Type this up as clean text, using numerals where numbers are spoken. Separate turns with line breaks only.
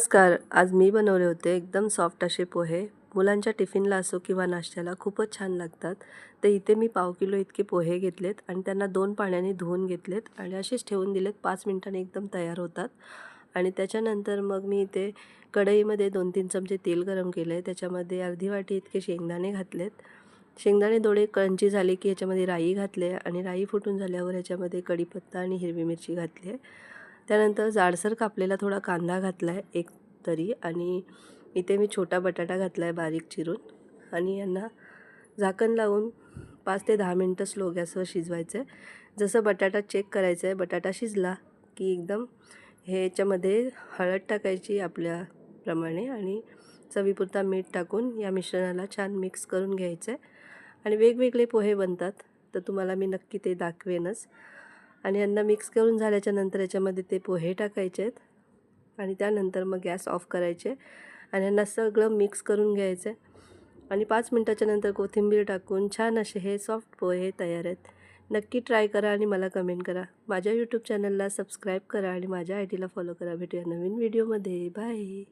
नमस्कार. आज मी बनवले होते एकदम सॉफ्ट असे पोहे. मुलांच्या टिफिनला असो किंवा नाश्त्याला खूपच छान लागतात. तर इथे मी पाव किलो इतके पोहे घेतलेत आणि त्यांना 2 पाण्याने धुवून घेतलेत आणि असेच ठेवून दिलेत. 5 मिनिटांनी एकदम तयार होतात. आणि त्याच्यानंतर मग मी इथे कढईमध्ये 2-3 चमचे तेल गरम केलं आहे. त्याच्यामध्ये अर्धी वाटी इतके शेंगदाणे घातलेत. शेंगदाणे थोडे क्रंची झाले की ह्याच्यामध्ये राई घातले आणि राई फुटून झाल्यावर ह्याच्यामध्ये कढीपत्ता आणि हिरवी मिरची घातली आहे. त्यानंतर जाडसर कापलेला थोडा कांदा घातला आहे एक तरी आणि इथे मी छोटा बटाटा घातला आहे बारीक चिरून आणि यांना झाकण लावून 5 ते 10 मिनटं स्लो गॅसवर शिजवायचं आहे. जसं बटाटा चेक करायचं आहे, बटाटा शिजला की एकदम ह्याच्यामध्ये हळद टाकायची आपल्याप्रमाणे आणि चवीपुरता मीठ टाकून या मिश्रणाला छान मिक्स करून घ्यायचं आहे. आणि वेगवेगळे पोहे बनतात तर तुम्हाला मी नक्की ते दाखवेनच. आणि यांना मिक्स करून झाल्याच्या नंतर याच्यामध्ये ते पोहे टाकायचे आहेत आणि त्यानंतर मग गॅस ऑफ करायचे आणि यांना सगळं मिक्स करून घ्यायचं आहे. आणि 5 मिनटाच्या नंतर कोथिंबीर टाकून छान असे हे सॉफ्ट पोहे तयार आहेत. नक्की ट्राय करा आणि मला कमेंट करा. माझ्या यूट्यूब चॅनलला सबस्क्राईब करा आणि माझ्या आय डीला फॉलो करा. भेटूया नवीन व्हिडिओमध्ये. बाय.